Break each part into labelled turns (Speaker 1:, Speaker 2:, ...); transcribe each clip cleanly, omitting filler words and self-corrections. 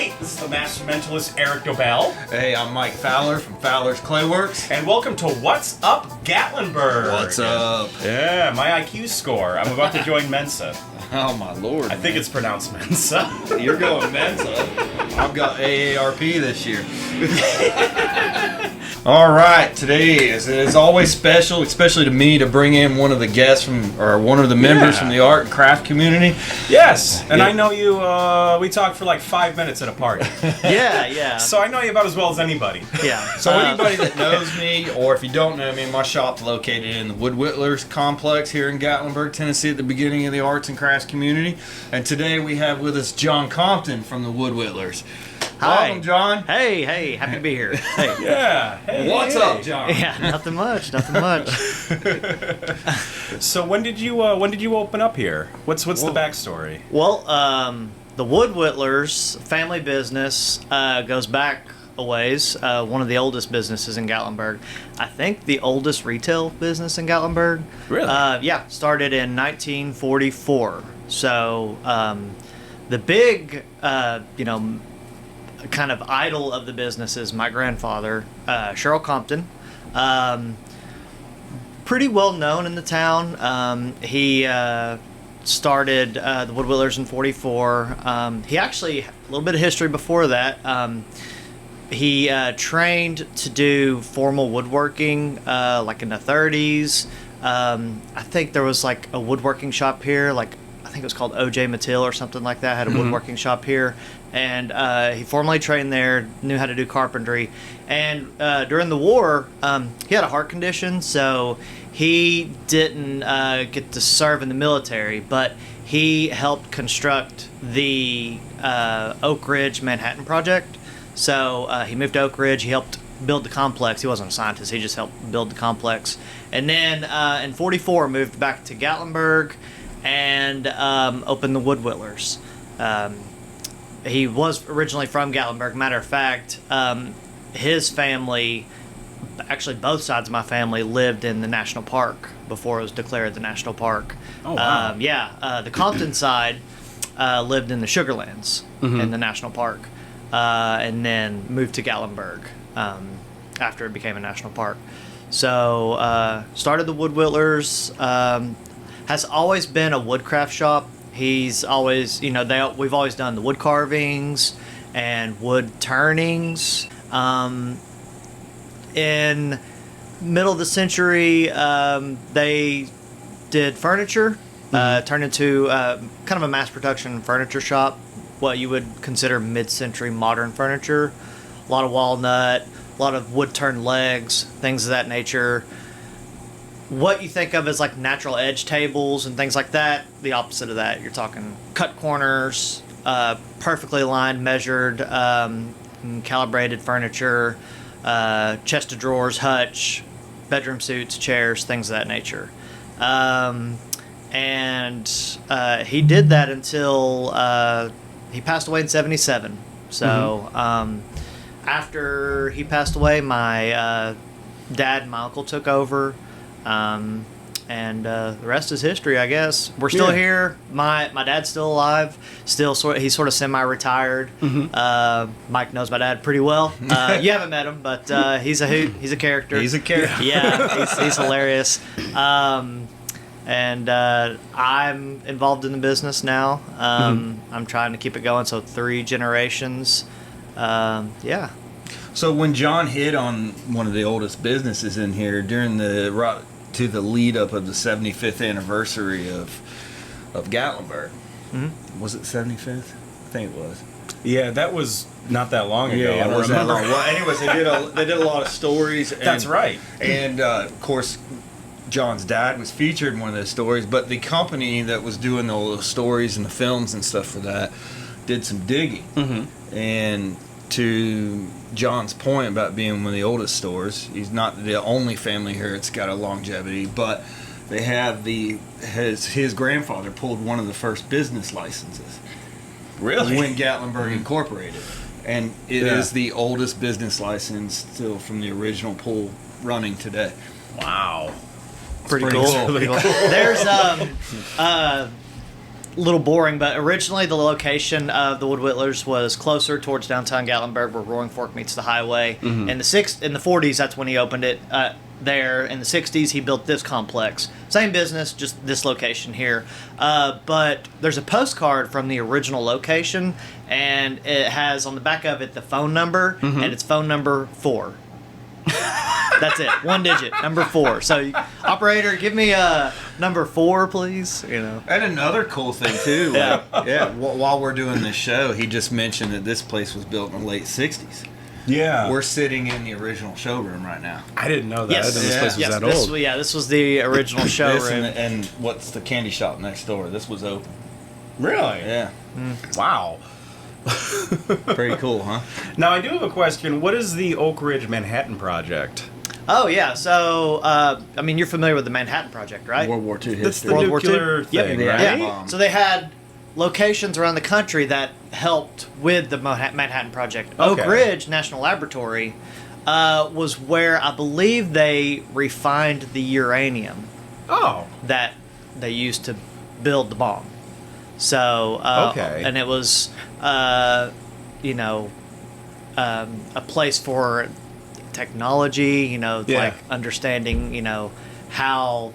Speaker 1: Hey, this is the Master Mentalist Erik Dobell.
Speaker 2: Hey, I'm Mike Fowler from Fowler's Clayworks.
Speaker 1: And welcome to What's Up Gatlinburg.
Speaker 2: What's up?
Speaker 1: Yeah, my IQ score. I'm about to join Mensa.
Speaker 2: Oh my lord.
Speaker 1: I think it's pronounced Mensa.
Speaker 2: You're going Mensa. I've got AARP this year. All right, today is always special, especially to me, to bring in one of the guests or one of the members from the art and craft community.
Speaker 1: Yes, and I know you, we talked for like 5 minutes at a party.
Speaker 3: Yeah.
Speaker 1: So I know you about as well as anybody.
Speaker 3: Yeah.
Speaker 2: So anybody that knows me, or if you don't know me, my shop's located in the Wood Whittlers complex here in Gatlinburg, Tennessee, at the beginning of the arts and crafts community. And today we have with us John Compton from the Wood Whittlers.
Speaker 3: Hi.
Speaker 2: Welcome, John.
Speaker 3: Hey, happy to be here. Hey.
Speaker 1: Yeah. Hey,
Speaker 2: What's up, John?
Speaker 3: Yeah, nothing much.
Speaker 1: So when did you open up here? What's the backstory?
Speaker 3: Well, the Wood Whittlers family business goes back a ways. One of the oldest businesses in Gatlinburg. I think the oldest retail business in Gatlinburg.
Speaker 1: Really?
Speaker 3: Yeah, started in 1944. So the big, kind of idol of the business is my grandfather, Cheryl Compton. Pretty well known in the town. He started the Wood Whittlers in 44. He actually, a little bit of history before that. He trained to do formal woodworking like in the 30s. I think there was like a woodworking shop here, I think it was called O.J. Mattil or something like that, had a woodworking shop here. And he formally trained there, knew how to do carpentry. And during the war, he had a heart condition, so he didn't get to serve in the military, but he helped construct the Oak Ridge Manhattan Project. So he moved to Oak Ridge, he helped build the complex. He wasn't a scientist, he just helped build the complex. And then in 44, moved back to Gatlinburg and opened the Wood Whittlers. He was originally from Gatlinburg. Matter of fact, his family, actually both sides of my family, lived in the national park before it was declared the national park.
Speaker 1: Oh, wow.
Speaker 3: The Compton side lived in the Sugarlands in the national park, and then moved to Gatlinburg after it became a national park. So started the Wood Whittlers. Has always been a woodcraft shop. He's always, we've always done the wood carvings and wood turnings. In middle of the century, they did furniture, turned into kind of a mass production furniture shop, what you would consider mid-century modern furniture. A lot of walnut, a lot of wood-turned legs, things of that nature. What you think of as like natural edge tables and things like that, the opposite of that. You're talking cut corners, perfectly aligned, measured, calibrated furniture, chest of drawers, hutch, bedroom suites, chairs, things of that nature. And he did that until he passed away in 1977. So after he passed away, my dad and my uncle took over. And the rest is history, I guess. We're still here. My dad's still alive. He's sort of semi-retired. Mike knows my dad pretty well. You haven't met him, but he's a hoot. He's a character.
Speaker 2: He's a character.
Speaker 3: Yeah, he's hilarious. And I'm involved in the business now. I'm trying to keep it going. So 3 generations. Yeah.
Speaker 2: So when John hit on one of the oldest businesses in here during the lead up of the 75th anniversary of Gatlinburg, was it 75th? I think it was.
Speaker 1: Yeah, that was not that long ago.
Speaker 2: Yeah, it wasn't that long. Well, anyways, they did a lot of stories. And,
Speaker 1: That's right.
Speaker 2: And of course, John's dad was featured in one of those stories. But the company that was doing all those stories and the films and stuff for that did some digging. And to John's point about being one of the oldest stores, he's not the only family here that's got a longevity, but they have his grandfather pulled one of the first business licenses.
Speaker 1: Really?
Speaker 2: When Gatlinburg incorporated. And it is the oldest business license still from the original pool running today.
Speaker 1: Wow.
Speaker 3: Pretty cool.
Speaker 1: Really cool.
Speaker 3: There's little boring, but originally the location of the Wood Whittlers was closer towards downtown Gatlinburg, where Roaring Fork meets the highway. In the 40s, that's when he opened it there. In the 60s, he built this complex. Same business, just this location here. But there's a postcard from the original location, and it has on the back of it the phone number, and it's phone number 4. That's it. One digit, number 4. So, operator, give me number 4, please. You know.
Speaker 2: And another cool thing too. While we're doing this show, he just mentioned that this place was built in the late '60s.
Speaker 1: Yeah.
Speaker 2: We're sitting in the original showroom right now.
Speaker 1: I didn't know that.
Speaker 3: Yes.
Speaker 1: I didn't know this place was that old.
Speaker 3: This was the original showroom.
Speaker 2: And what's the candy shop next door? This was open.
Speaker 1: Really?
Speaker 2: Yeah.
Speaker 1: Wow.
Speaker 2: Pretty cool, huh?
Speaker 1: Now, I do have a question. What is the Oak Ridge Manhattan Project?
Speaker 3: Oh, yeah. So, I mean, you're familiar with the Manhattan Project, right?
Speaker 2: World War II history.
Speaker 1: That's the
Speaker 3: World War
Speaker 1: nuclear
Speaker 3: II?
Speaker 1: thing,
Speaker 2: Yep.
Speaker 1: right?
Speaker 3: Yeah. So they had locations around the country that helped with the Manhattan Project.
Speaker 1: Okay.
Speaker 3: Oak Ridge National Laboratory was where I believe they refined the uranium
Speaker 1: Oh.
Speaker 3: that they used to build the bomb. So,
Speaker 1: Okay.
Speaker 3: and it was, you know, a place for technology, you know,
Speaker 1: Yeah.
Speaker 3: like understanding, you know, how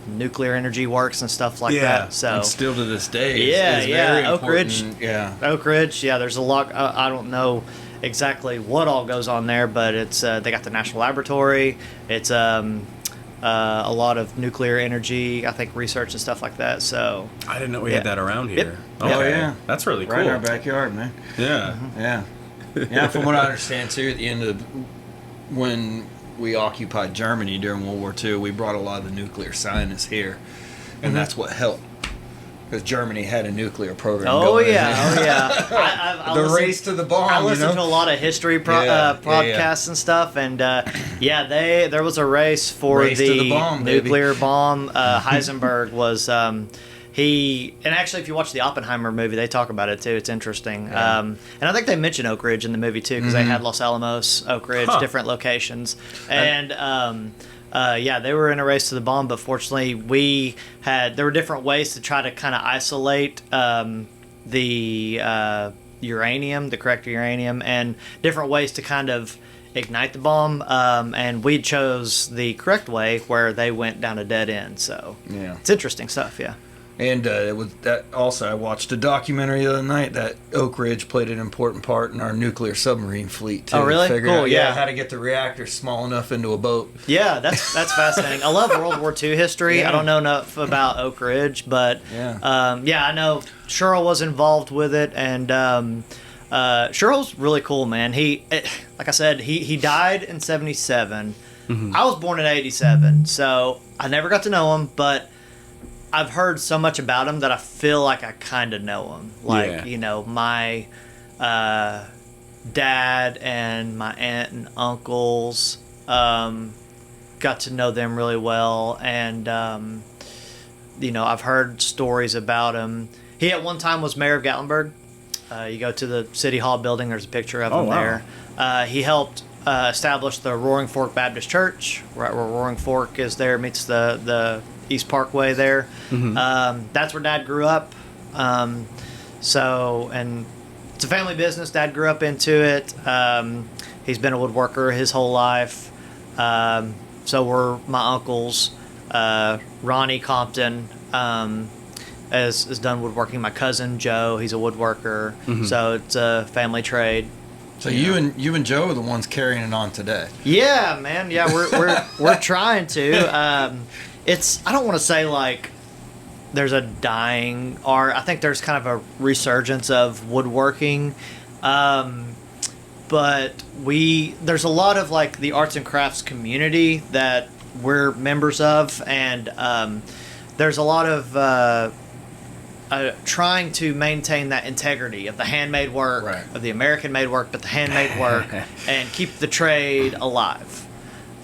Speaker 3: nuclear energy works and stuff like
Speaker 1: Yeah.
Speaker 3: that. So,
Speaker 2: And still to this day,
Speaker 3: Yeah,
Speaker 2: is
Speaker 3: yeah,
Speaker 2: very
Speaker 3: Oak Ridge.
Speaker 2: important. Yeah.
Speaker 3: Oak Ridge, yeah, there's a lot. I don't know exactly what all goes on there, but it's they got the National Laboratory. It's a lot of nuclear energy, I think, research and stuff like that. So
Speaker 1: I didn't know we
Speaker 3: Yeah.
Speaker 1: had that around
Speaker 3: Yep.
Speaker 1: here.
Speaker 2: Oh,
Speaker 1: Okay.
Speaker 2: yeah.
Speaker 1: That's really cool.
Speaker 2: Right in our backyard, man.
Speaker 1: Yeah.
Speaker 2: Yeah. Yeah, from what I understand, too, at the end of when we occupied Germany during World War II, we brought a lot of the nuclear scientists here, and that's what helped. Because Germany had a nuclear program
Speaker 3: Oh
Speaker 2: going.
Speaker 3: yeah, oh yeah. I
Speaker 2: The
Speaker 3: listen-
Speaker 2: race to the bomb,
Speaker 3: I
Speaker 2: you
Speaker 3: listen
Speaker 2: know?
Speaker 3: to a lot of history
Speaker 2: Yeah,
Speaker 3: podcasts and stuff, and there was a race for
Speaker 2: Race to the bomb, baby.
Speaker 3: nuclear bomb. Heisenberg was he, and actually, if you watch the Oppenheimer movie, they talk about it too. It's interesting, and I think they mention Oak Ridge in the movie too, because they had Los Alamos, Oak Ridge, different locations, and. They were in a race to the bomb, but fortunately there were different ways to try to kind of isolate the uranium, the correct uranium, and different ways to kind of ignite the bomb. And we chose the correct way, where they went down a dead end. So
Speaker 2: Yeah.
Speaker 3: it's interesting stuff, yeah.
Speaker 2: And it was that also. I watched a documentary the other night that Oak Ridge played an important part in our nuclear submarine fleet too.
Speaker 3: Oh, really?
Speaker 2: Figure
Speaker 3: Cool,
Speaker 2: out,
Speaker 3: yeah.
Speaker 2: how to get the reactor small enough into a boat.
Speaker 3: Yeah, that's fascinating. I love World War II history.
Speaker 2: Yeah.
Speaker 3: I don't know enough about Oak Ridge, but
Speaker 2: Yeah.
Speaker 3: I know Sherrill was involved with it, and Sherrill's really cool, man. Like I said, he died in '77. I was born in '87, so I never got to know him, but I've heard so much about him that I feel like I kind of know him. Like,
Speaker 1: Yeah.
Speaker 3: you know, my dad and my aunt and uncles, got to know them really well. And, you know, I've heard stories about him. He at one time was mayor of Gatlinburg. You go to the City Hall building, there's a picture of him
Speaker 1: wow.
Speaker 3: there. He helped establish the Roaring Fork Baptist Church, right where Roaring Fork is there, meets the East Parkway there. That's where Dad grew up. And it's a family business. Dad grew up into it. He's been a woodworker his whole life. So were my uncles. Ronnie Compton has done woodworking. My cousin Joe, he's a woodworker. So it's a family trade.
Speaker 2: So you and Joe are the ones carrying it on today.
Speaker 3: Yeah, man. Yeah, we're trying to. I don't want to say like there's a dying art. I think there's kind of a resurgence of woodworking. But there's a lot of like the arts and crafts community that we're members of, and there's a lot of trying to maintain that integrity of the handmade work,
Speaker 2: Right.
Speaker 3: of the American-made work, but the handmade work, and keep the trade alive.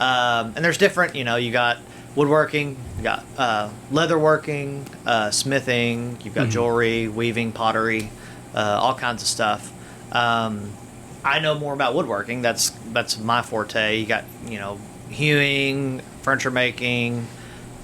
Speaker 3: And there's different, you know, you got woodworking, you got leatherworking, smithing, you've got jewelry, weaving, pottery, all kinds of stuff. I know more about woodworking. That's my forte. You got, you know, hewing, furniture making,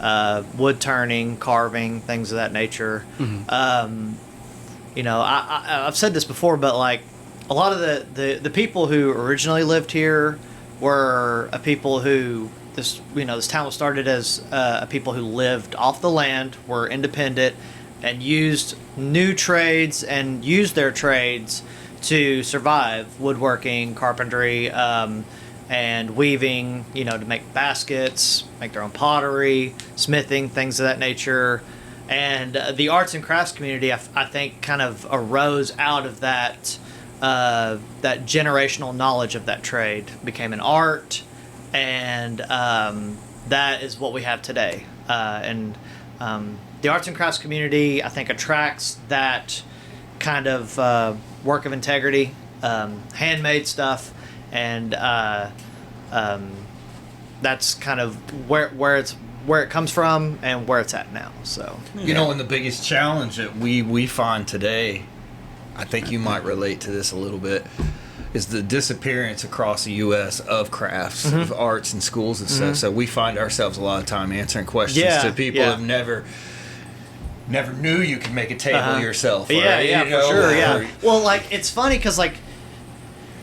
Speaker 3: wood turning, carving, things of that nature. You know, I've said this before, but like a lot of the people who originally lived here were a people who this town was started as a people who lived off the land, were independent, and used new trades and used their trades to survive: woodworking, carpentry, and weaving, you know, to make baskets, make their own pottery, smithing, things of that nature. And the arts and crafts community, I think, kind of arose out of that that generational knowledge of that trade, became an art, and that is what we have today. The arts and crafts community, I think, attracts that kind of work of integrity, handmade stuff, and that's kind of where it comes from and where it's at now. So
Speaker 2: you know, and the biggest challenge that we find today, I think you might relate to this a little bit, is the disappearance across the U.S. of crafts, of arts and schools and stuff. So we find ourselves a lot of time answering questions to people who have never knew you could make a table yourself. Or,
Speaker 3: for sure. Well, like, it's funny because, like,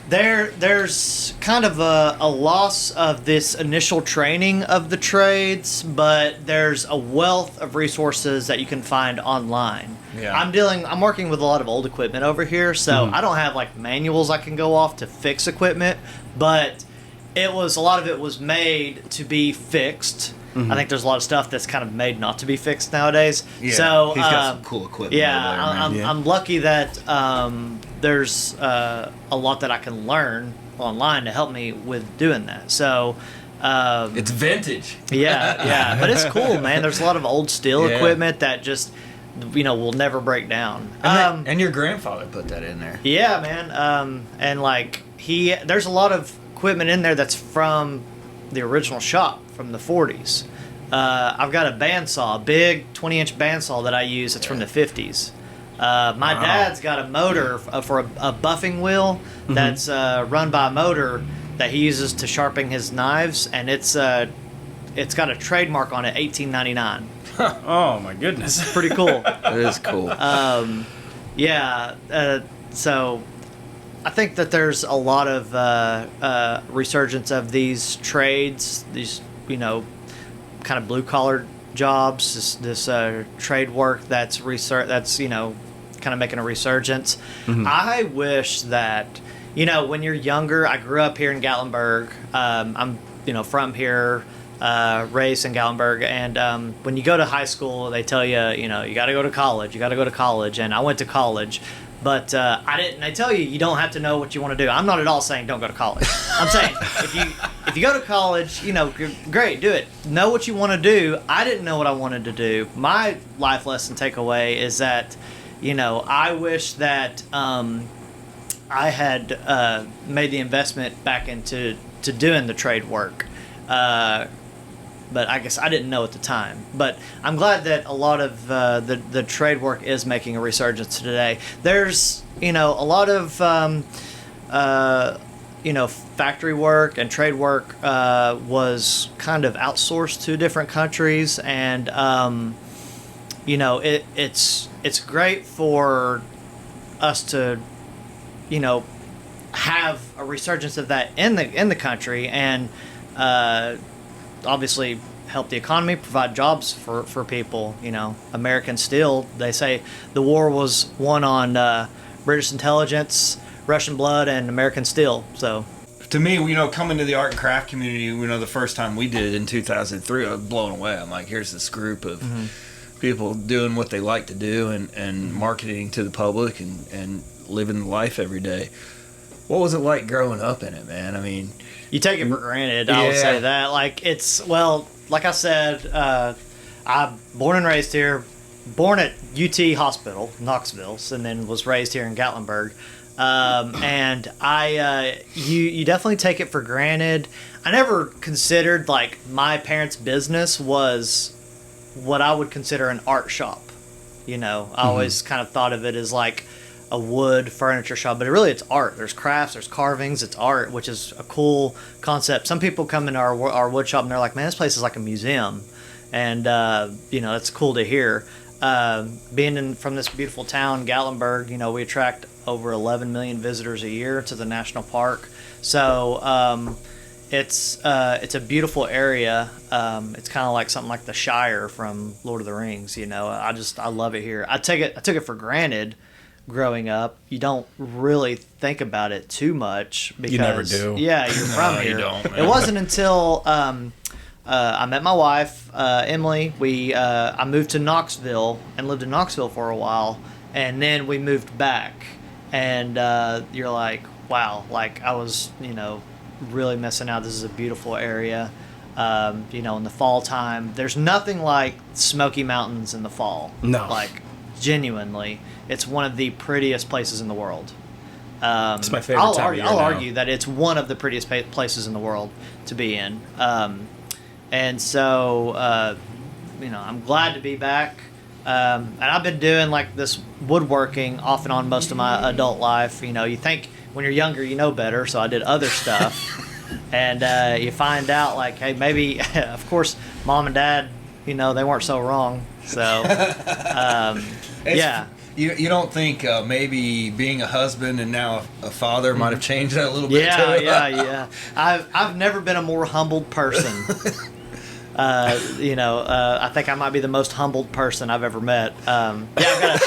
Speaker 3: there's kind of a loss of this initial training of the trades, but there's a wealth of resources that you can find online. Yeah. I'm working with a lot of old equipment over here, so I don't have like manuals I can go off to fix equipment, but a lot of it was made to be fixed. I think there's a lot of stuff that's kind of made not to be fixed nowadays.
Speaker 2: Yeah,
Speaker 3: so
Speaker 2: he's got some cool equipment.
Speaker 3: Yeah,
Speaker 2: over there,
Speaker 3: I'm lucky that there's a lot that I can learn online to help me with doing that. So
Speaker 2: it's vintage.
Speaker 3: Yeah, but it's cool, man. There's a lot of old steel equipment that just will never break down.
Speaker 2: And your grandfather put that in there.
Speaker 3: Yeah, man. And like there's a lot of equipment in there that's from the original shop from the 40s. I've got a bandsaw, a big 20-inch bandsaw that I use. It's from the 50s. My dad's got a motor for a buffing wheel that's run by a motor that he uses to sharpen his knives, and it's got a trademark on it, 1899.
Speaker 1: Oh my goodness,
Speaker 3: it's pretty cool.
Speaker 2: It is cool.
Speaker 3: So I think that there's a lot of resurgence of these trades, these kind of blue collar jobs, this trade work that's kind of making a resurgence. I wish that when you're younger, I grew up here in Gatlinburg. I'm from here, raised in Gatlinburg, and when you go to high school, they tell you you got to go to college. You got to go to college, and I went to college. But I didn't. They tell you don't have to know what you want to do. I'm not at all saying don't go to college. I'm saying if you go to college, great, do it. Know what you want to do. I didn't know what I wanted to do. My life lesson takeaway is that, I wish that I had made the investment back into doing the trade work. But I guess I didn't know at the time. But I'm glad that a lot of the trade work is making a resurgence today. There's a lot of factory work and trade work was kind of outsourced to different countries, and it's great for us to have a resurgence of that in the country, and obviously help the economy, provide jobs for people. American steel, they say the war was won on British intelligence, Russian blood, and American steel. So
Speaker 2: to me, coming to the art and craft community, the first time we did it in 2003, I was blown away. I'm like, here's this group of people doing what they like to do and marketing to the public and living the life every day. What was it like growing up in it, man? I mean,
Speaker 3: you take it for granted. I would say that. Like I said, I'm born and raised here, born at UT Hospital, Knoxville, and then was raised here in Gatlinburg. And you definitely take it for granted. I never considered my parents' business was what I would consider an art shop. I always kind of thought of it as like a wood furniture shop, but it's art. There's crafts, there's carvings, it's art, which is a cool concept. Some people come into our wood shop and they're like, man, this place is like a museum. and that's cool to hear. Being from this beautiful town, Gatlinburg, we attract over 11 million visitors a year to the national park. So it's a beautiful area. It's kind of like something like the Shire from Lord of the Rings. I love it here. I took it for granted growing up. You don't really think about it too much because
Speaker 1: you never do.
Speaker 3: Yeah, you're from here.
Speaker 2: You don't, man.
Speaker 3: It wasn't until I met my wife, Emily. I moved to Knoxville and lived in Knoxville for a while, and then we moved back. And you're like, wow, like I was, really missing out. This is a beautiful area. In the fall time, there's nothing like Smoky Mountains in the fall.
Speaker 1: No.
Speaker 3: Like, genuinely, it's one of the prettiest places in the world.
Speaker 1: It's my favorite
Speaker 3: I'll
Speaker 1: time
Speaker 3: argue,
Speaker 1: of year
Speaker 3: I'll
Speaker 1: now.
Speaker 3: argue that it's one of the prettiest places in the world to be in. And so, I'm glad to be back. And I've been doing like this woodworking off and on most of my adult life. You think when you're younger, you know better. So I did other stuff. And you find out like, hey, maybe, of course, mom and dad, they weren't so wrong. So, yeah.
Speaker 2: You don't think maybe being a husband and now a father might have changed that a little bit too?
Speaker 3: Yeah. I've never been a more humbled person. I think I might be the most humbled person I've ever met. I've got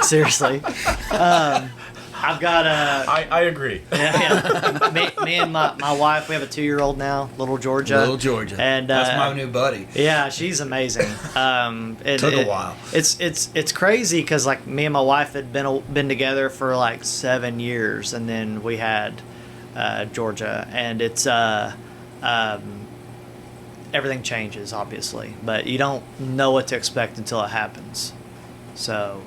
Speaker 3: seriously. I've got a.
Speaker 1: I agree.
Speaker 3: Yeah. Me and my wife, we have a 2-year-old now, little Georgia. And
Speaker 2: that's my new buddy.
Speaker 3: Yeah, she's amazing.
Speaker 2: Took a while.
Speaker 3: It's crazy because like me and my wife had been together for like 7 years, and then we had Georgia, and it's everything changes obviously, but you don't know what to expect until it happens. So,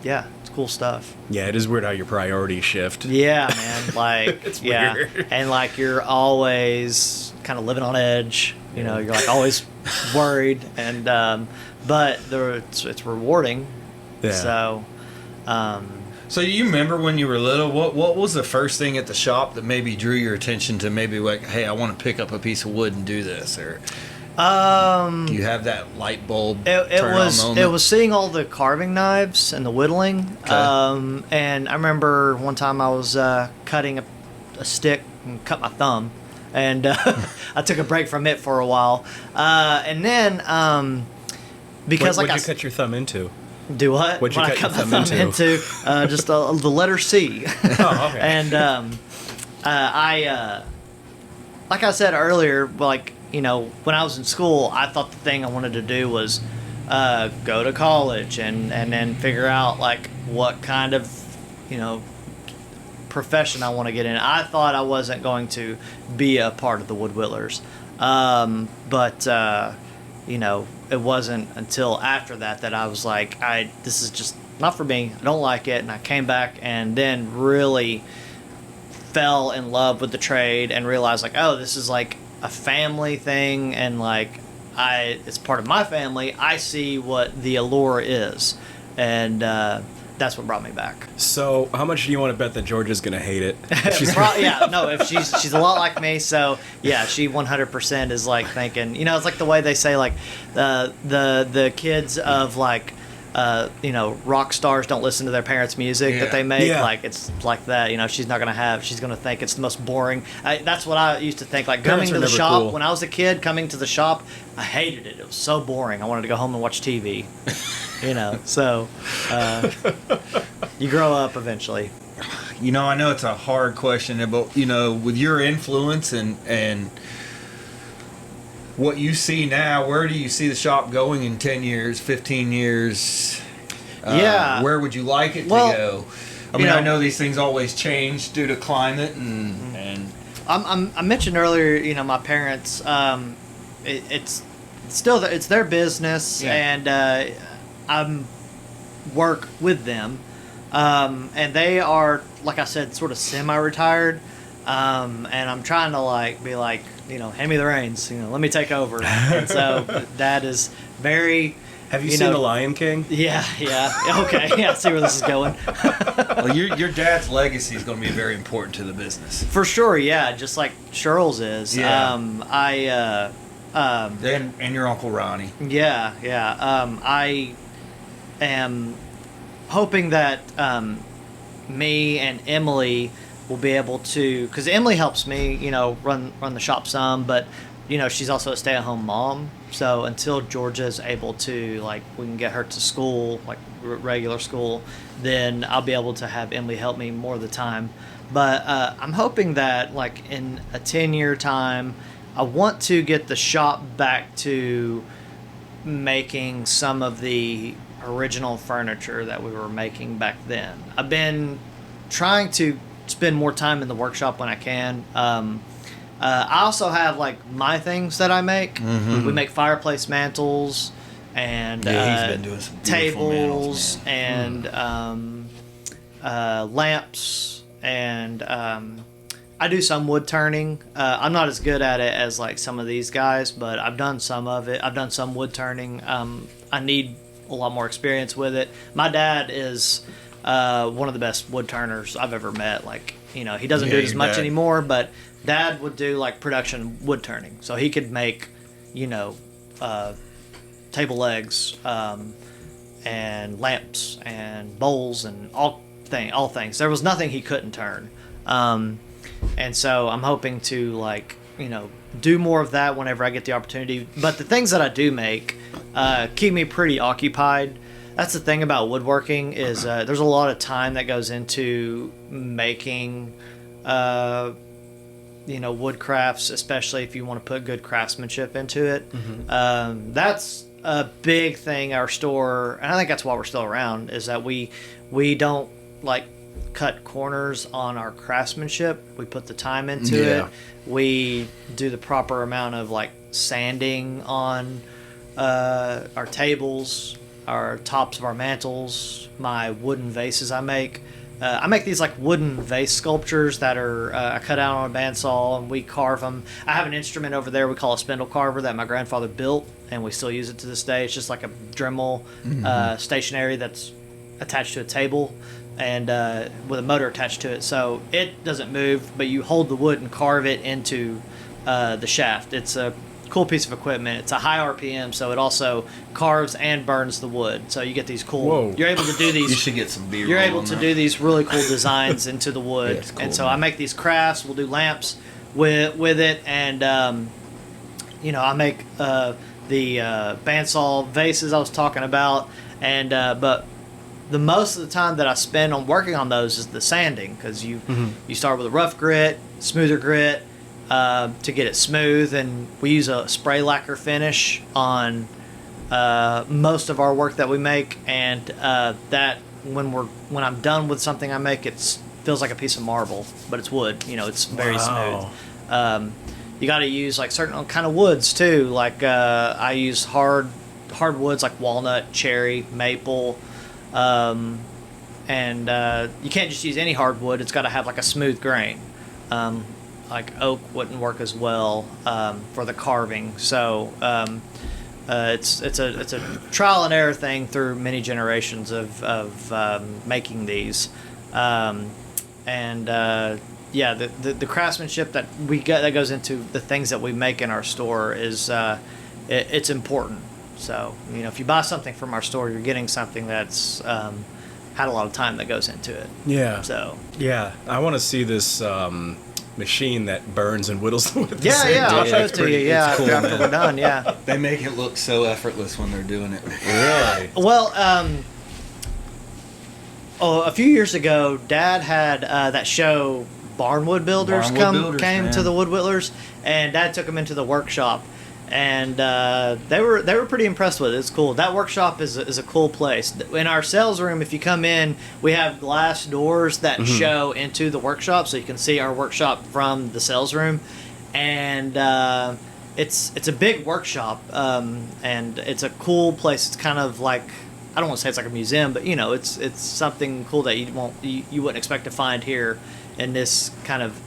Speaker 3: yeah, it's cool stuff.
Speaker 1: Yeah, it is weird how your priorities shift.
Speaker 3: Yeah, man. Like,
Speaker 1: It's
Speaker 3: yeah,
Speaker 1: weird.
Speaker 3: and like you're always kind of living on edge. You're like always worried, and but it's rewarding.
Speaker 1: Yeah.
Speaker 3: So,
Speaker 2: So you remember when you were little, what was the first thing at the shop that maybe drew your attention to maybe like, hey, I want to pick up a piece of wood and do this, or do you have that light bulb turn on moment?
Speaker 3: It was seeing all the carving knives and the whittling.
Speaker 2: Okay.
Speaker 3: And I remember one time I was cutting a stick and cut my thumb, and I took a break from it for a while. And then because
Speaker 1: What'd
Speaker 3: like
Speaker 1: you cut your thumb into?
Speaker 3: Do what?
Speaker 1: What'd you
Speaker 3: When
Speaker 1: cut
Speaker 3: I cut
Speaker 1: your
Speaker 3: my
Speaker 1: thumb
Speaker 3: thumb
Speaker 1: into?
Speaker 3: just the letter C.
Speaker 1: Oh, okay.
Speaker 3: And I, like I said earlier, like when I was in school, I thought the thing I wanted to do was go to college and then figure out like what kind of profession I want to get in. I thought I wasn't going to be a part of the Wood Whittlers, but it wasn't until after that I was like, this is just not for me. I don't like it. And I came back and then really fell in love with the trade and realized like, oh, this is like a family thing, and like it's part of my family. I see what the allure is, and that's what brought me back.
Speaker 1: So, how much do you want to bet that Georgia's gonna hate it?
Speaker 3: If she's a lot like me, so yeah, she 100% is like thinking, it's like the way they say like the kids of like rock stars don't listen to their parents' music that they make.
Speaker 1: Yeah.
Speaker 3: Like it's like that. She's gonna think it's the most boring. That's what I used to think. Like coming
Speaker 1: Parents
Speaker 3: to
Speaker 1: are
Speaker 3: the
Speaker 1: never
Speaker 3: shop
Speaker 1: cool.
Speaker 3: when I was a kid, coming to the shop, I hated it. It was so boring. I wanted to go home and watch TV. So you grow up eventually.
Speaker 2: I know it's a hard question, but with your influence and what you see now, where do you see the shop going in 10 years, 15 years?
Speaker 3: Yeah.
Speaker 2: Where would you like it to go? I mean, I know these things always change due to climate and
Speaker 3: I mentioned earlier, my parents. It's still it's their business, and I work with them, and they are, like I said, sort of semi-retired, and I'm trying to like be like, hand me the reins, let me take over. And so Dad is very.
Speaker 1: Have you seen The Lion King?
Speaker 3: Yeah. Okay, yeah. I see where this is going.
Speaker 2: well, your dad's legacy is going to be very important to the business.
Speaker 3: For sure, yeah. Just like Cheryl's is.
Speaker 2: Yeah. And your Uncle Ronnie.
Speaker 3: Yeah, yeah. I am hoping that me and Emily will be able to, because Emily helps me, run the shop some, but she's also a stay-at-home mom. So until Georgia's able to, like, we can get her to school, like regular school, then I'll be able to have Emily help me more of the time. But I'm hoping that, like, in a 10-year time, I want to get the shop back to making some of the original furniture that we were making back then. I've been trying to spend more time in the workshop when I can. I also have, like, my things that I make.
Speaker 2: Mm-hmm.
Speaker 3: We make fireplace mantles and
Speaker 2: he's been doing some
Speaker 3: tables
Speaker 2: mantles,
Speaker 3: and lamps, and I do some wood turning. I'm not as good at it as, like, some of these guys, but I've done some of it. I've done some wood turning. I need a lot more experience with it. My dad is one of the best wood turners I've ever met. Like, he doesn't do it as much anymore, but Dad would do, like, production wood turning. So he could make, table legs, and lamps and bowls and all things. There was nothing he couldn't turn. And so I'm hoping to, like, do more of that whenever I get the opportunity. But the things that I do make keep me pretty occupied. That's the thing about woodworking is there's a lot of time that goes into making wood crafts, especially if you want to put good craftsmanship into it. Mm-hmm. That's a big thing our store, and I think that's why we're still around, is that we don't, like, cut corners on our craftsmanship. We put the time into it. We do the proper amount of, like, sanding on our tables, our tops of our mantles, my wooden vases I make. I make these, like, wooden vase sculptures that are I cut out on a bandsaw, and we carve them. I have an instrument over there we call a spindle carver that my grandfather built, and we still use it to this day. It's just like a Dremel stationary that's attached to a table and with a motor attached to it. So it doesn't move, but you hold the wood and carve it into the shaft. It's a cool piece of equipment. It's a high RPM, so it also carves and burns the wood. So you get these cool.
Speaker 1: Whoa.
Speaker 3: You're able to do these.
Speaker 2: You should get some beer.
Speaker 3: You're able to do these really cool designs into the wood,
Speaker 2: Yeah, it's cool,
Speaker 3: and so
Speaker 2: man.
Speaker 3: I make these crafts. We'll do lamps with it, and I make the bandsaw vases I was talking about, and but the most of the time that I spend on working on those is the sanding, because you start with a rough grit, smoother grit, to get it smooth, and we use a spray lacquer finish on most of our work that we make, and that when I'm done with something I make, feels like a piece of marble, but it's wood. It's very smooth. You got to use, like, certain kind of woods too. Like I use hard woods like walnut, cherry, maple, and you can't just use any hardwood. It's got to have, like, a smooth grain. Like oak wouldn't work as well for the carving. So it's a trial and error thing through many generations of making these. The craftsmanship that we get that goes into the things that we make in our store is it's important. So if you buy something from our store, you're getting something that's had a lot of time that goes into it.
Speaker 1: Yeah.
Speaker 3: So
Speaker 1: yeah, I want to see this machine that burns and whittles the wood. at the
Speaker 3: yeah,
Speaker 1: same
Speaker 3: I'll
Speaker 1: time.
Speaker 3: show it to you. Yeah,
Speaker 2: it's cool,
Speaker 3: after
Speaker 2: man.
Speaker 3: we're done. Yeah.
Speaker 2: They make it look so effortless when they're doing it.
Speaker 1: Really?
Speaker 3: Well, a few years ago, Dad had that show Barnwood Builders came to the Wood Whittlers, and Dad took them into the workshop, and they were pretty impressed with it. It's cool. That workshop is a cool place. In our sales room, if you come in, we have glass doors that show into the workshop, so you can see our workshop from the sales room, and it's a big workshop, and it's a cool place. It's kind of like, I don't want to say it's like a museum, but it's something cool that you wouldn't expect to find here in this kind of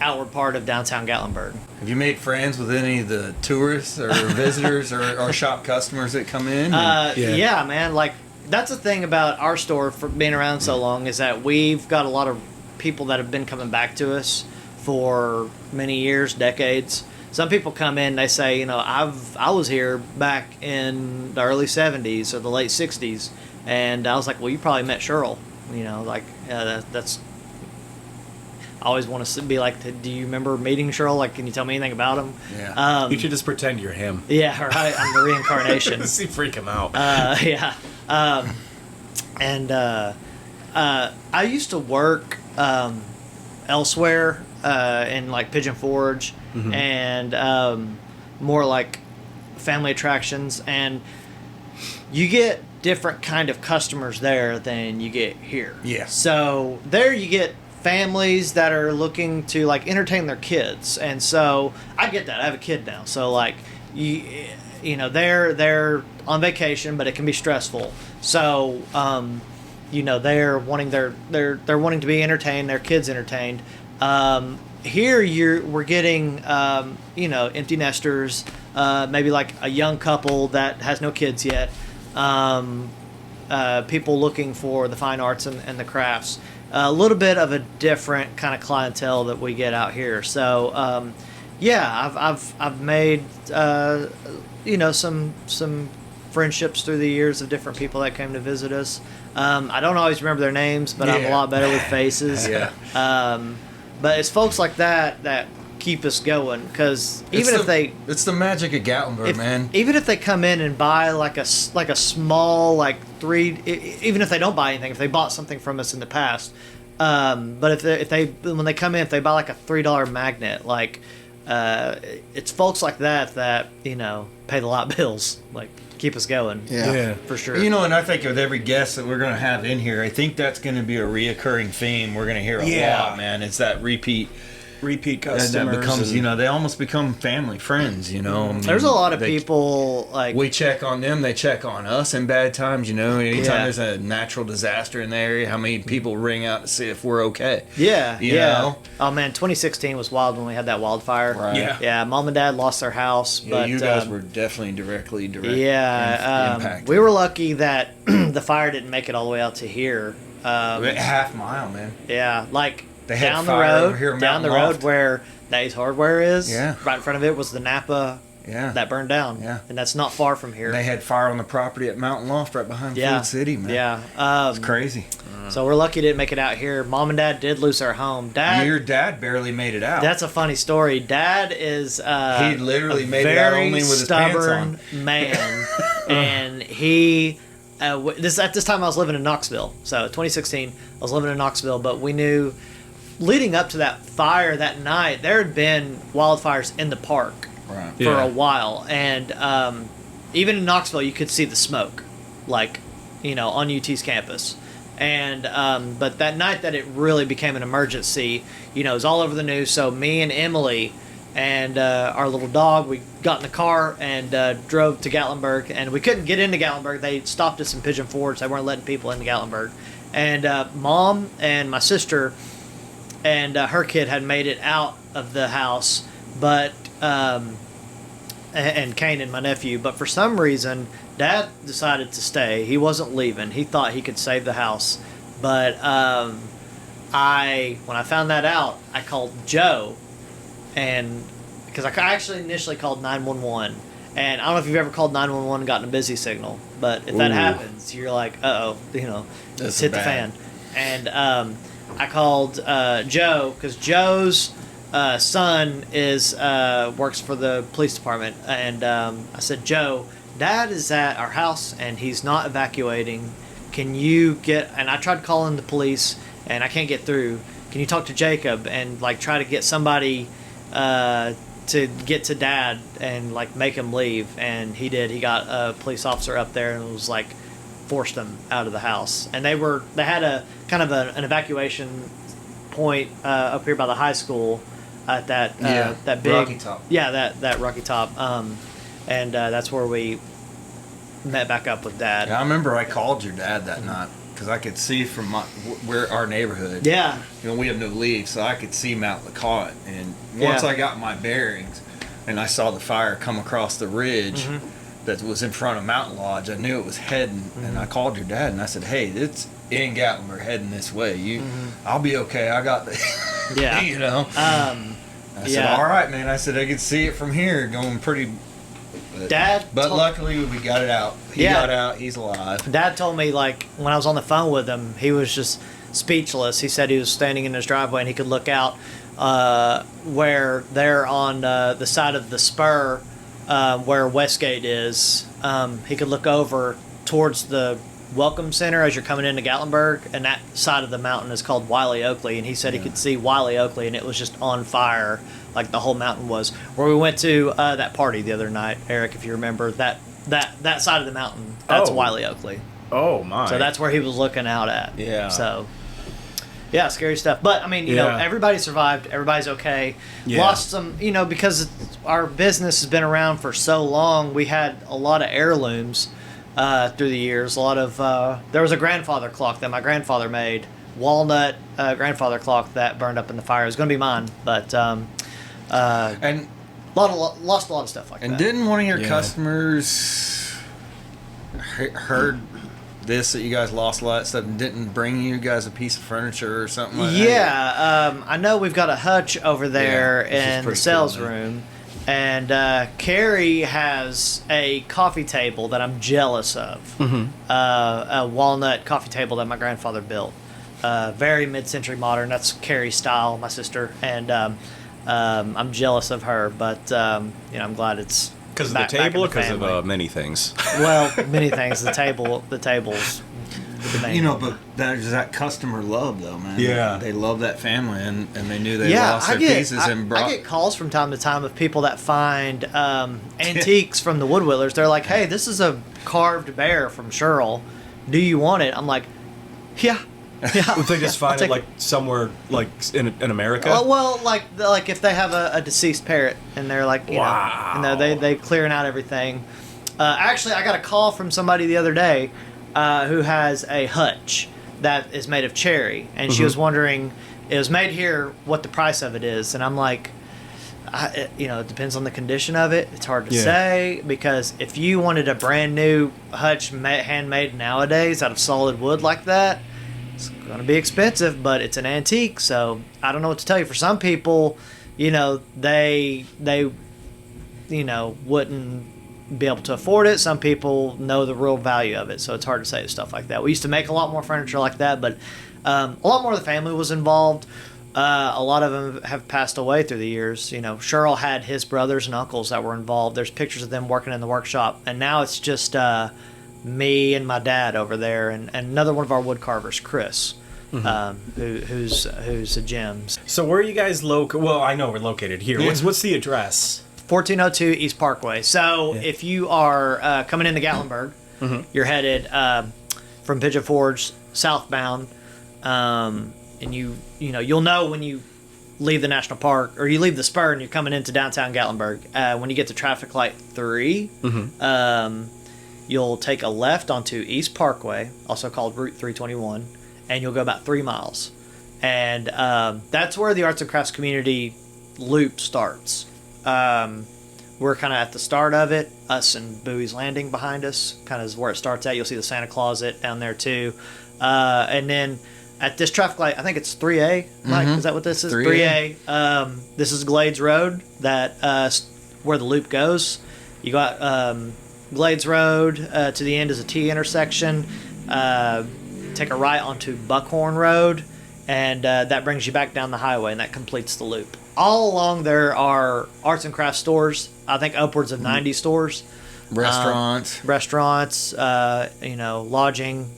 Speaker 3: outward part of downtown Gatlinburg.
Speaker 2: Have you made friends with any of the tourists or visitors or shop customers that come in?
Speaker 3: Yeah, man. Like, that's the thing about our store for being around so long, is that we've got a lot of people that have been coming back to us for many years, decades. some people come in, they say, I was here back in the early 70s or the late 60s. And I was like, well, you probably met Cheryl. That's... I always want to be like, do you remember meeting Cheryl? Like, can you tell me anything about him?
Speaker 1: Yeah. You should just pretend you're him.
Speaker 3: Yeah, right. I'm the reincarnation.
Speaker 1: See, freak him out.
Speaker 3: Yeah. I used to work elsewhere in like Pigeon Forge and more like family attractions, and you get different kind of customers there than you get here.
Speaker 2: Yeah.
Speaker 3: So there you get families that are looking to like entertain their kids, and so I get that. I have a kid now, so like they're on vacation, but it can be stressful. So they're wanting they're wanting to be entertained, their kids entertained. Here we're getting empty nesters, maybe like a young couple that has no kids yet. People looking for the fine arts and the crafts. A little bit of a different kind of clientele that we get out here. So, I've made some friendships through the years of different people that came to visit us. I don't always remember their names, but I'm a lot better with faces.
Speaker 2: Yeah.
Speaker 3: But it's folks like that keep us going, because it's
Speaker 2: the magic of Gatlinburg, man.
Speaker 3: Even if they come in and buy like a small even if they don't buy anything, if they bought something from us in the past, but when they come in, if they buy like a $3 magnet, it's folks like that pay the lot bills, like keep us going.
Speaker 2: Yeah,
Speaker 3: for sure.
Speaker 2: And I think with every guest that we're going to have in here, I think that's going to be a reoccurring theme we're going to hear a lot, man. It's that repeat customers. That becomes, they almost become family, friends,
Speaker 3: There's a lot of people,
Speaker 2: we check on them, they check on us in bad times, anytime there's a natural disaster in the area, how many people ring out to see if we're okay.
Speaker 3: Yeah,
Speaker 2: you know?
Speaker 3: Oh, man, 2016 was wild when we had that wildfire.
Speaker 2: Right.
Speaker 3: Yeah, Mom and Dad lost their house. But
Speaker 2: you guys were definitely directly impacted.
Speaker 3: We were lucky that the fire didn't make it all the way out to here.
Speaker 2: Half mile, man.
Speaker 3: Yeah,
Speaker 2: they had
Speaker 3: down
Speaker 2: fire over here
Speaker 3: down the road where Dave's Hardware is.
Speaker 2: Yeah.
Speaker 3: Right in front of it was the Napa.
Speaker 2: Yeah.
Speaker 3: That burned down.
Speaker 2: Yeah.
Speaker 3: And that's not far from here.
Speaker 2: And they had fire on the property at Mountain Loft right behind Food City, man.
Speaker 3: Yeah.
Speaker 2: It's crazy.
Speaker 3: So we're lucky to didn't make it out here. Mom and Dad did lose our home.
Speaker 2: Your dad barely made it out.
Speaker 3: That's a funny story. Dad is
Speaker 2: he literally made it out only with his pants on.
Speaker 3: Man. And he at this time I was living in Knoxville. So 2016, I was living in Knoxville, but we knew leading up to that fire that night, there had been wildfires in the park for a while, and even in Knoxville, you could see the smoke, on UT's campus. And but that night that it really became an emergency, it was all over the news. So me and Emily and our little dog, we got in the car and drove to Gatlinburg, and we couldn't get into Gatlinburg. They stopped us in Pigeon Forge. They weren't letting people into Gatlinburg. And Mom and my sister and her kid had made it out of the house, but and Kanan, my nephew, but for some reason Dad decided to stay. He wasn't leaving. He thought he could save the house, but when I found that out, I called Joe, and because I actually initially called 911, and I don't know if you've ever called 911 and gotten a busy signal, but if that happens, you're like, let's hit the fan. And I called Joe, because Joe's son works for the police department, and I said, Joe, Dad is at our house and he's not evacuating. Can you and I tried calling the police and I can't get through. Can you talk to Jacob and try to get somebody to get to Dad and make him leave? And he did. He got a police officer up there and was forced them out of the house. And they had a kind of an evacuation point up here by the high school at that big
Speaker 2: Rocky Top.
Speaker 3: Yeah, that Rocky Top. And that's where we met back up with Dad.
Speaker 2: Yeah, I remember I called your dad that night because I could see from where our neighborhood.
Speaker 3: Yeah.
Speaker 2: We have no leaves, so I could see Mount LeCotte. And once I got my bearings and I saw the fire come across the ridge that was in front of Mountain Lodge, I knew it was heading. And I called your dad and I said, hey, it's in Gatlinburg heading this way. I'll be okay. I got the,
Speaker 3: yeah.
Speaker 2: I said, all right, man. I said, I could see it from here going pretty. But luckily, we got it out. He got out. He's alive.
Speaker 3: Dad told me, like, when I was on the phone with him, he was just speechless. He said he was standing in his driveway and he could look out where they're on the side of the spur where Westgate is. He could look over towards the Welcome Center as you're coming into Gatlinburg, and that side of the mountain is called Wiley Oakley, and he said he could see Wiley Oakley, and it was just on fire, like the whole mountain was. Where we went to that party the other night, Eric, if you remember, that side of the mountain, that's Wiley Oakley.
Speaker 1: Oh, my.
Speaker 3: So that's where he was looking out at.
Speaker 2: Yeah.
Speaker 3: So, yeah, scary stuff. But, I mean, you know, everybody survived. Everybody's okay.
Speaker 1: Yeah.
Speaker 3: Lost some, you know, because our business has been around for so long, we had a lot of heirlooms through the years. A lot of, there was a grandfather clock that my grandfather made, walnut grandfather clock that burned up in the fire. It was going to be mine, but,
Speaker 2: And
Speaker 3: lost a lot of stuff like that.
Speaker 2: And didn't one of your customers heard this, that you guys lost a lot of stuff, and didn't bring you guys a piece of furniture or something like that?
Speaker 3: Yeah, I know we've got a hutch over there in the
Speaker 2: pretty
Speaker 3: sales
Speaker 2: cool,
Speaker 3: room, and Carrie has a coffee table that I'm jealous of. A walnut coffee table that my grandfather built. Very mid-century modern. That's Carrie's style, my sister, and I'm jealous of her, but you know, I'm glad it's
Speaker 1: because of the table or because of many things?
Speaker 3: Well, many things. The table's the main.
Speaker 2: You know, but there's that customer love, though, man.
Speaker 1: Yeah.
Speaker 2: They love that family, and they knew they lost their pieces and brought.
Speaker 3: I get calls from time to time of people that find antiques from the Wood Whittlers. They're like, "Hey, this is a carved bear from Sherrill. Do you want it?" I'm like, "Yeah." Yeah,
Speaker 1: Would they just find it like somewhere like in America?
Speaker 3: Well, like if they have a deceased parrot and they're like, you know, they clearing out everything. Actually, I got a call from somebody the other day who has a hutch that is made of cherry, and she was wondering, it was made here, what the price of it is, and I'm like, you know, it depends on the condition of it. It's hard to say, because if you wanted a brand new hutch handmade nowadays out of solid wood like that, it's going to be expensive, but it's an antique, so I don't know what to tell you. For some people, you know, they you know, wouldn't be able to afford it. Some people know the real value of it, so it's hard to say stuff like that. We used to make a lot more furniture like that, but a lot more of the family was involved. A lot of them have passed away through the years. You know, Sherrill had his brothers and uncles that were involved. There's pictures of them working in the workshop, and now it's just me and my dad over there, and another one of our wood carvers, Chris, who's a gem.
Speaker 1: So where are you guys located? Well, I know we're located here. What's the address?
Speaker 3: 1402 East Parkway. So if you are coming into Gatlinburg, you're headed from Pigeon Forge southbound, and you'll know when you leave the national park, or you leave the spur and you're coming into downtown Gatlinburg. When you get to traffic light 3, you'll take a left onto East Parkway, also called Route 321, and you'll go about 3 miles. And that's where the arts and crafts community loop starts. We're kind of at the start of it. Us and Bowie's Landing behind us kind of is where it starts at. You'll see the Santa Closet down there too. And then at this traffic light, I think it's 3A, Mike, is that what this is? 3A. This is Glades Road, that where the loop goes. You got Glades Road to the end is a T intersection. Take a right onto Buckhorn Road, and that brings you back down the highway, and that completes the loop. All along there are arts and crafts stores. I think upwards of 90 stores. Restaurants, you know, lodging,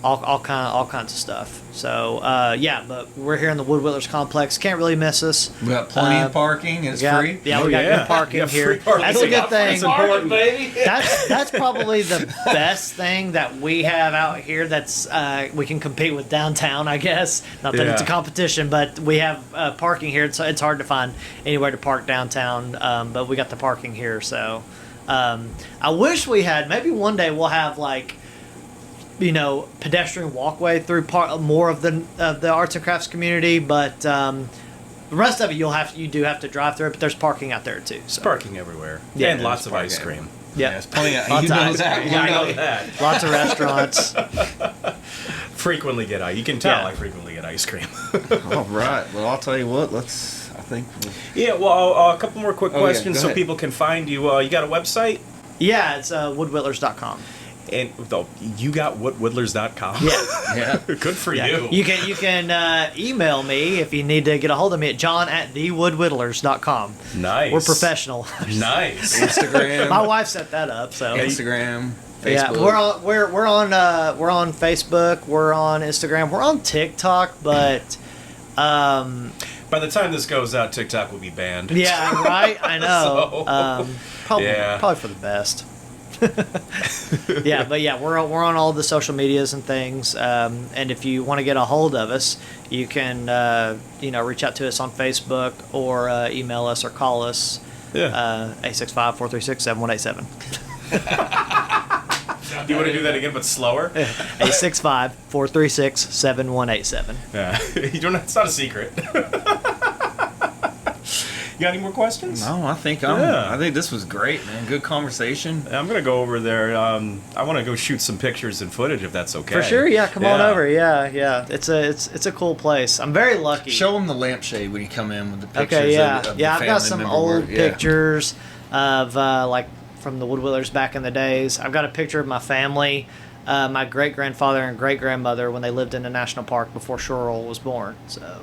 Speaker 3: all kinds of stuff. So but we're here in the Wood Whittlers complex. Can't really miss us.
Speaker 2: We got plenty of parking. It's free.
Speaker 3: Yeah, we got good parking here. That's a good thing.
Speaker 1: That's important, baby.
Speaker 3: That's probably the best thing that we have out here. That's we can compete with downtown, I guess. Not that it's a competition, but we have parking here. It's hard to find anywhere to park downtown, but we got the parking here. So I wish we had. Maybe one day we'll have like, you know, pedestrian walkway through more of the arts and crafts community, but the rest of it you do have to drive through it. But there's parking out there too. So.
Speaker 1: Parking everywhere,
Speaker 3: and
Speaker 1: lots of ice cream.
Speaker 3: Yeah,
Speaker 2: there's plenty of.
Speaker 3: Lots
Speaker 2: You
Speaker 3: of
Speaker 2: know
Speaker 3: ice
Speaker 2: that.
Speaker 3: cream.
Speaker 1: Yeah, I know that.
Speaker 3: Lots of restaurants.
Speaker 1: Frequently get ice. You can tell I frequently get ice cream.
Speaker 2: All right. Well, I'll tell you what. I think.
Speaker 1: Yeah, well, a couple more quick
Speaker 2: Oh, yeah,
Speaker 1: questions
Speaker 2: go
Speaker 1: so
Speaker 2: ahead.
Speaker 1: people can find you. You got a website?
Speaker 3: Yeah, it's woodwhittlers.com.
Speaker 1: And you got whittlers.com?
Speaker 3: Yeah.
Speaker 2: Yeah.
Speaker 1: Good for
Speaker 3: Yeah.
Speaker 1: you.
Speaker 3: You can email me if you need to get a hold of me at john@thewoodwhittlers.com.
Speaker 1: Nice.
Speaker 3: We're professional.
Speaker 1: Nice.
Speaker 2: Instagram.
Speaker 3: My wife set that up, so
Speaker 2: Instagram. Facebook.
Speaker 3: yeah, we're on Facebook, we're on Instagram, we're on TikTok, but
Speaker 1: By the time this goes out, TikTok will be banned.
Speaker 3: yeah, right. I know.
Speaker 1: So,
Speaker 3: Probably for the best. Yeah, but yeah, we're on all the social medias and things. And if you want to get a hold of us, you can reach out to us on Facebook or email us or call us.
Speaker 1: Yeah.
Speaker 3: 865-436-7187.
Speaker 1: You want to do that again, but slower?
Speaker 3: 865-436-7187.
Speaker 1: Yeah. It's not a secret. You got any more questions?
Speaker 2: No, I think this was great, man. Good conversation.
Speaker 1: I'm gonna go over there. I want to go shoot some pictures and footage if that's okay.
Speaker 3: For sure, yeah. Come on over, yeah. It's a cool place. I'm very lucky.
Speaker 2: Show them the lampshade when you come in with the pictures.
Speaker 3: Okay, yeah,
Speaker 2: of
Speaker 3: yeah.
Speaker 2: the
Speaker 3: I've got
Speaker 2: family
Speaker 3: some
Speaker 2: member
Speaker 3: old
Speaker 2: yeah.
Speaker 3: pictures of like from the Wood Whittlers back in the days. I've got a picture of my family, my great grandfather and great grandmother when they lived in a national park before Shorel was born. So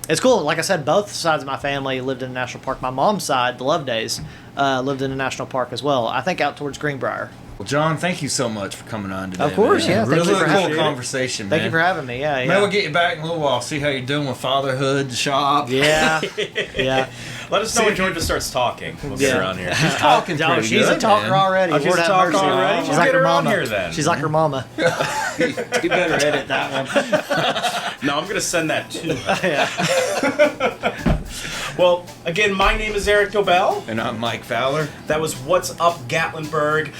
Speaker 3: it's cool. Like I said, both sides of my family lived in a national park. My mom's side, the Lovedays, lived in a national park as well. I think out towards Greenbrier.
Speaker 2: Well, John, thank you so much for coming on today.
Speaker 3: Of course,
Speaker 2: man.
Speaker 3: yeah. Thank
Speaker 2: Really
Speaker 3: you for having
Speaker 2: cool
Speaker 3: me.
Speaker 2: conversation, man.
Speaker 3: Thank you for having me. Yeah, yeah.
Speaker 2: Maybe we'll get you back in a little while. See how you're doing with fatherhood, the shop.
Speaker 3: Yeah, yeah.
Speaker 1: Let us know when Georgia starts talking. We'll get her on here.
Speaker 2: She's talking
Speaker 3: Oh,
Speaker 2: pretty
Speaker 3: she's
Speaker 2: good,
Speaker 3: a talker
Speaker 2: man.
Speaker 3: already.
Speaker 1: Oh, she's
Speaker 3: Lord
Speaker 1: a
Speaker 3: have
Speaker 1: talker
Speaker 3: mercy.
Speaker 1: already?
Speaker 3: She's
Speaker 1: We'll
Speaker 3: like
Speaker 1: get
Speaker 3: her
Speaker 1: her on
Speaker 3: mama.
Speaker 1: here then.
Speaker 3: She's like her mama.
Speaker 2: You better edit that one.
Speaker 1: No, I'm gonna send that to her.
Speaker 3: Yeah.
Speaker 1: Well, again, my name is Erik Dobell.
Speaker 2: And I'm Mike Fowler.
Speaker 1: That was What's Up Gatlinburg.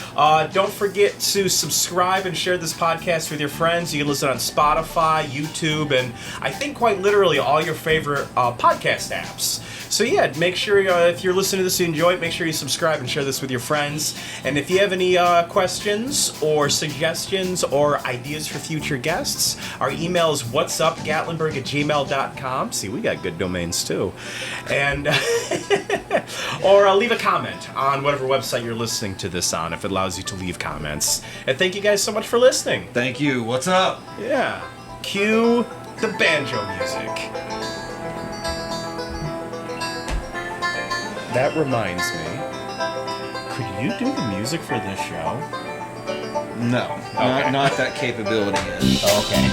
Speaker 1: Don't forget to subscribe and share this podcast with your friends. You can listen on Spotify, YouTube, and I think quite literally all your favorite podcast apps. So yeah, make sure if you're listening to this, you enjoy it, make sure you subscribe and share this with your friends. And if you have any questions or suggestions or ideas for future guests, our email is whatsupgatlinburg@gmail.com. See, we got good domains too. And or leave a comment on whatever website you're listening to this on, if it allows you to leave comments. And thank you guys so much for listening.
Speaker 2: Thank you. What's up?
Speaker 1: Yeah. Cue the banjo music. That reminds me. Could you do the music for this show?
Speaker 2: No,
Speaker 1: Okay.
Speaker 2: not that capability yet.
Speaker 1: Okay.